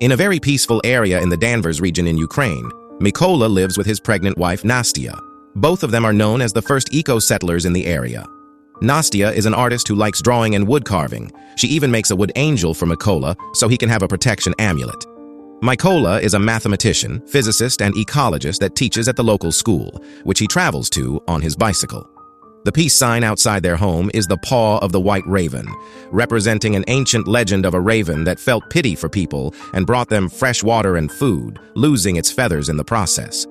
In a very peaceful area in the Danvers region in Ukraine, Mykola lives with his pregnant wife Nastya. Both of them are known as the first eco-settlers in the area. Nastya is an artist who likes drawing and wood carving. She even makes a wood angel for Mykola so he can have a protection amulet. Mykola is a mathematician, physicist, and ecologist that teaches at the local school, which he travels to on his bicycle. The peace sign outside their home is the paw of the white raven, representing an ancient legend of a raven that felt pity for people and brought them fresh water and food, losing its feathers in the process.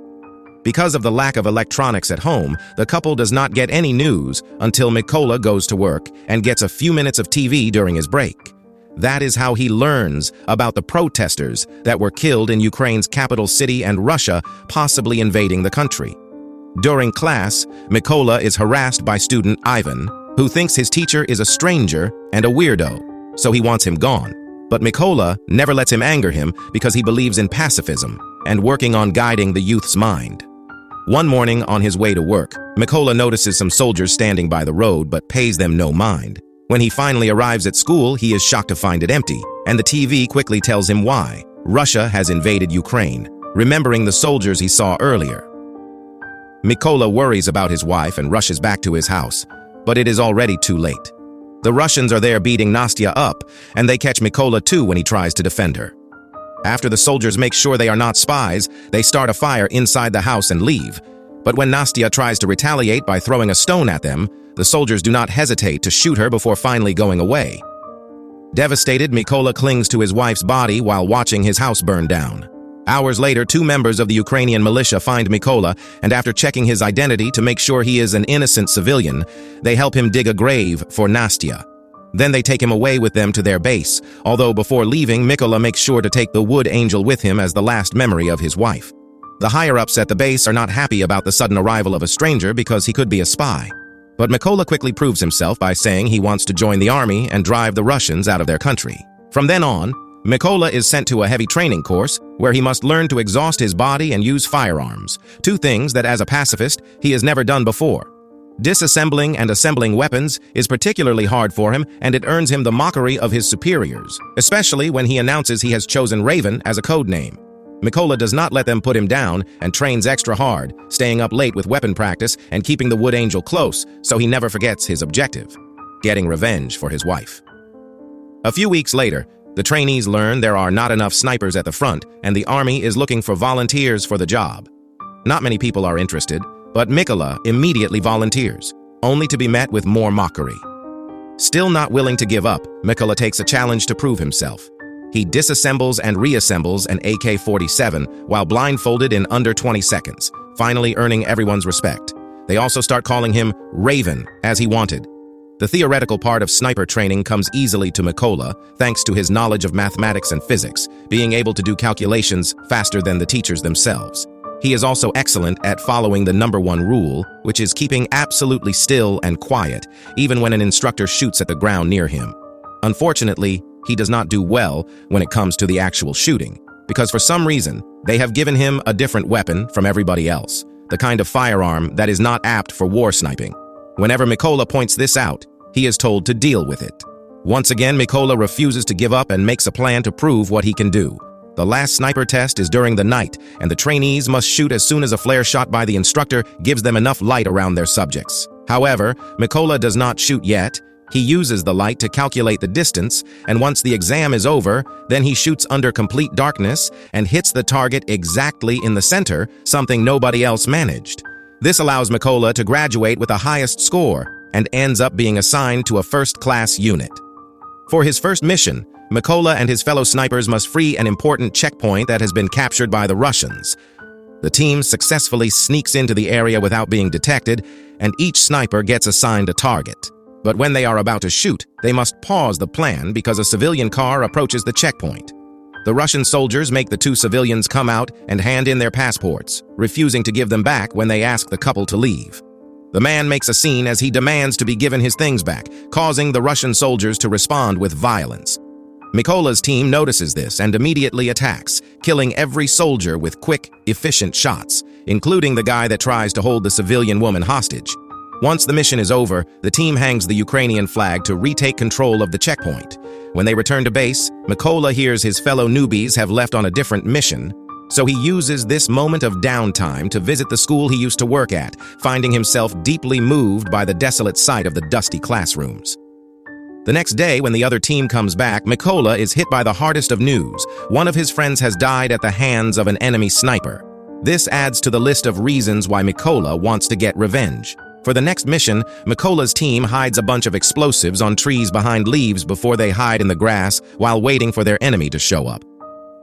Because of the lack of electronics at home, the couple does not get any news until Mykola goes to work and gets a few minutes of TV during his break. That is how he learns about the protesters that were killed in Ukraine's capital city and Russia possibly invading the country. During class, Mykola is harassed by student Ivan, who thinks his teacher is a stranger and a weirdo, so he wants him gone. But Mykola never lets him anger him because he believes in pacifism and working on guiding the youth's mind. One morning on his way to work, Mykola notices some soldiers standing by the road but pays them no mind. When he finally arrives at school, he is shocked to find it empty, and the TV quickly tells him why. Russia has invaded Ukraine, remembering the soldiers he saw earlier. Mykola worries about his wife and rushes back to his house, but it is already too late. The Russians are there beating Nastya up, and they catch Mykola too when he tries to defend her. After the soldiers make sure they are not spies, they start a fire inside the house and leave. But when Nastya tries to retaliate by throwing a stone at them, the soldiers do not hesitate to shoot her before finally going away. Devastated, Mykola clings to his wife's body while watching his house burn down. Hours later, 2 members of the Ukrainian militia find Mykola, and after checking his identity to make sure he is an innocent civilian, they help him dig a grave for Nastya. Then they take him away with them to their base, although before leaving, Mykola makes sure to take the wood angel with him as the last memory of his wife. The higher-ups at the base are not happy about the sudden arrival of a stranger because he could be a spy. But Mykola quickly proves himself by saying he wants to join the army and drive the Russians out of their country. From then on, Mykola is sent to a heavy training course where he must learn to exhaust his body and use firearms, 2 things that as a pacifist he has never done before. Disassembling and assembling weapons is particularly hard for him, and it earns him the mockery of his superiors, especially when he announces he has chosen Raven as a code name. Mykola does not let them put him down and trains extra hard, staying up late with weapon practice and keeping the wood angel close so he never forgets his objective, getting revenge for his wife. A few weeks later, the trainees learn there are not enough snipers at the front, and the army is looking for volunteers for the job. Not many people are interested, but Mykola immediately volunteers, only to be met with more mockery. Still not willing to give up, Mykola takes a challenge to prove himself. He disassembles and reassembles an AK-47 while blindfolded in under 20 seconds, finally earning everyone's respect. They also start calling him Raven, as he wanted. The theoretical part of sniper training comes easily to Mykola, thanks to his knowledge of mathematics and physics, being able to do calculations faster than the teachers themselves. He is also excellent at following the #1 rule, which is keeping absolutely still and quiet, even when an instructor shoots at the ground near him. Unfortunately, he does not do well when it comes to the actual shooting, because for some reason, they have given him a different weapon from everybody else, the kind of firearm that is not apt for war sniping. Whenever Mykola points this out, he is told to deal with it. Once again, Mykola refuses to give up and makes a plan to prove what he can do. The last sniper test is during the night, and the trainees must shoot as soon as a flare shot by the instructor gives them enough light around their subjects. However, Mykola does not shoot yet. He uses the light to calculate the distance, and once the exam is over, then he shoots under complete darkness and hits the target exactly in the center, something nobody else managed. This allows Mykola to graduate with the highest score and ends up being assigned to a first-class unit. For his first mission, Mykola and his fellow snipers must free an important checkpoint that has been captured by the Russians. The team successfully sneaks into the area without being detected, and each sniper gets assigned a target. But when they are about to shoot, they must pause the plan because a civilian car approaches the checkpoint. The Russian soldiers make the 2 civilians come out and hand in their passports, refusing to give them back when they ask the couple to leave. The man makes a scene as he demands to be given his things back, causing the Russian soldiers to respond with violence. Mykola's team notices this and immediately attacks, killing every soldier with quick, efficient shots, including the guy that tries to hold the civilian woman hostage. Once the mission is over, the team hangs the Ukrainian flag to retake control of the checkpoint. When they return to base, Mykola hears his fellow newbies have left on a different mission, so he uses this moment of downtime to visit the school he used to work at, finding himself deeply moved by the desolate sight of the dusty classrooms. The next day, when the other team comes back, Mykola is hit by the hardest of news. One of his friends has died at the hands of an enemy sniper. This adds to the list of reasons why Mykola wants to get revenge. For the next mission, Mykola's team hides a bunch of explosives on trees behind leaves before they hide in the grass while waiting for their enemy to show up.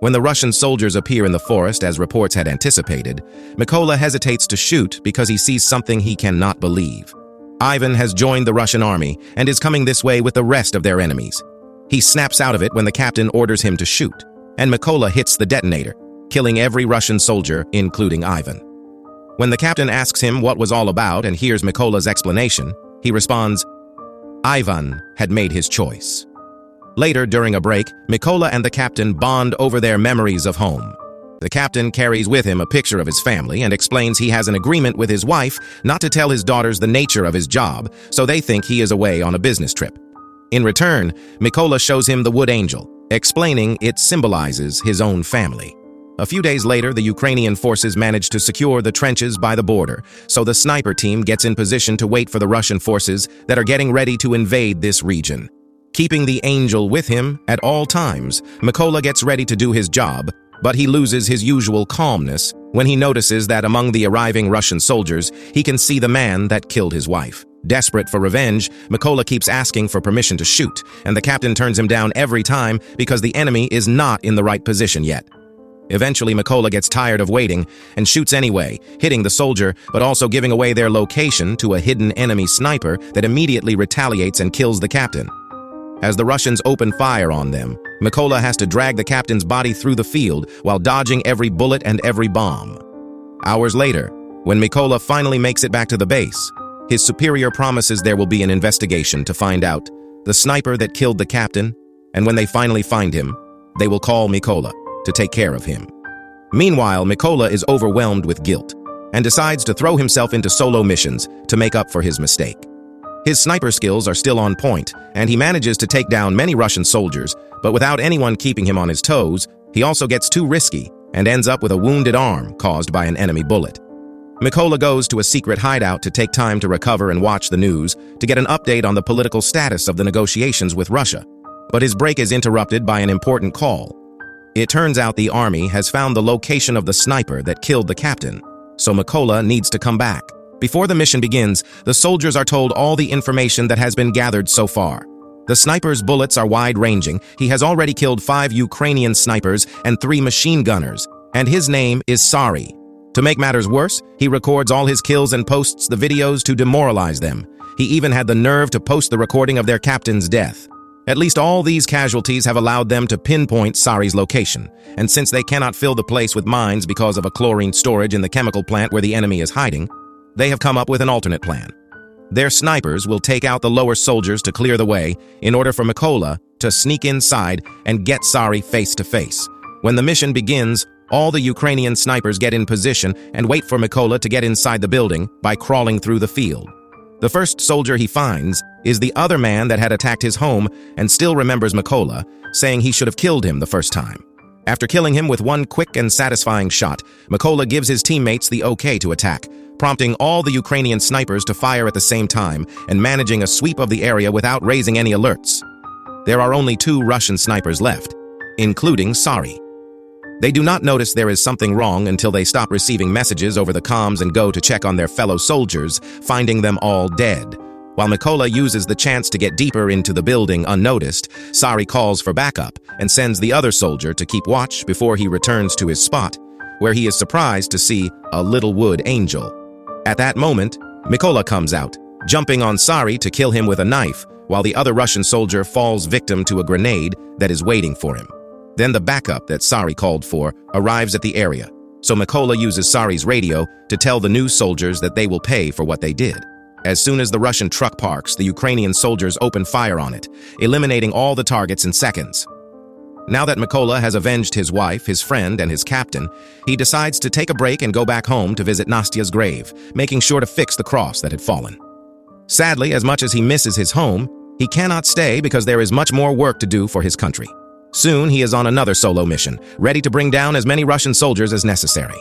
When the Russian soldiers appear in the forest, as reports had anticipated, Mykola hesitates to shoot because he sees something he cannot believe. Ivan has joined the Russian army and is coming this way with the rest of their enemies. He snaps out of it when the captain orders him to shoot, and Mykola hits the detonator, killing every Russian soldier, including Ivan. When the captain asks him what was all about and hears Mykola's explanation, he responds, Ivan had made his choice. Later, during a break, Mykola and the captain bond over their memories of home. The captain carries with him a picture of his family and explains he has an agreement with his wife not to tell his daughters the nature of his job, so they think he is away on a business trip. In return, Mykola shows him the wood angel, explaining it symbolizes his own family. A few days later, the Ukrainian forces manage to secure the trenches by the border, so the sniper team gets in position to wait for the Russian forces that are getting ready to invade this region. Keeping the angel with him at all times, Mykola gets ready to do his job, but he loses his usual calmness when he notices that among the arriving Russian soldiers, he can see the man that killed his wife. Desperate for revenge, Mykola keeps asking for permission to shoot, and the captain turns him down every time because the enemy is not in the right position yet. Eventually, Mykola gets tired of waiting and shoots anyway, hitting the soldier, but also giving away their location to a hidden enemy sniper that immediately retaliates and kills the captain. As the Russians open fire on them, Mykola has to drag the captain's body through the field while dodging every bullet and every bomb. Hours later, when Mykola finally makes it back to the base, his superior promises there will be an investigation to find out the sniper that killed the captain, and when they finally find him, they will call Mykola to take care of him. Meanwhile, Mykola is overwhelmed with guilt and decides to throw himself into solo missions to make up for his mistake. His sniper skills are still on point, and he manages to take down many Russian soldiers, but without anyone keeping him on his toes, he also gets too risky and ends up with a wounded arm caused by an enemy bullet. Mykola goes to a secret hideout to take time to recover and watch the news to get an update on the political status of the negotiations with Russia. But his break is interrupted by an important call. It turns out the army has found the location of the sniper that killed the captain, so Mykola needs to come back. Before the mission begins, the soldiers are told all the information that has been gathered so far. The sniper's bullets are wide-ranging. He has already killed 5 Ukrainian snipers and 3 machine gunners, and his name is Sari. To make matters worse, he records all his kills and posts the videos to demoralize them. He even had the nerve to post the recording of their captain's death. At least all these casualties have allowed them to pinpoint Sari's location, and since they cannot fill the place with mines because of a chlorine storage in the chemical plant where the enemy is hiding, they have come up with an alternate plan. Their snipers will take out the lower soldiers to clear the way in order for Mykola to sneak inside and get Sari face to face. When the mission begins, all the Ukrainian snipers get in position and wait for Mykola to get inside the building by crawling through the field. The first soldier he finds is the other man that had attacked his home and still remembers Mykola, saying he should have killed him the first time. After killing him with one quick and satisfying shot, Mykola gives his teammates the okay to attack, prompting all the Ukrainian snipers to fire at the same time and managing a sweep of the area without raising any alerts. There are only 2 Russian snipers left, including Sari. They do not notice there is something wrong until they stop receiving messages over the comms and go to check on their fellow soldiers, finding them all dead. While Mykola uses the chance to get deeper into the building unnoticed, Sari calls for backup and sends the other soldier to keep watch before he returns to his spot, where he is surprised to see a little wood angel. At that moment, Mykola comes out, jumping on Sari to kill him with a knife, while the other Russian soldier falls victim to a grenade that is waiting for him. Then the backup that Sari called for arrives at the area, so Mykola uses Sari's radio to tell the new soldiers that they will pay for what they did. As soon as the Russian truck parks, the Ukrainian soldiers open fire on it, eliminating all the targets in seconds. Now that Mykola has avenged his wife, his friend, and his captain, he decides to take a break and go back home to visit Nastia's grave, making sure to fix the cross that had fallen. Sadly, as much as he misses his home, he cannot stay because there is much more work to do for his country. Soon, he is on another solo mission, ready to bring down as many Russian soldiers as necessary.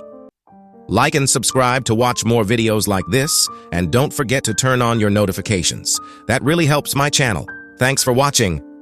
Like and subscribe to watch more videos like this, and don't forget to turn on your notifications. That really helps my channel. Thanks for watching.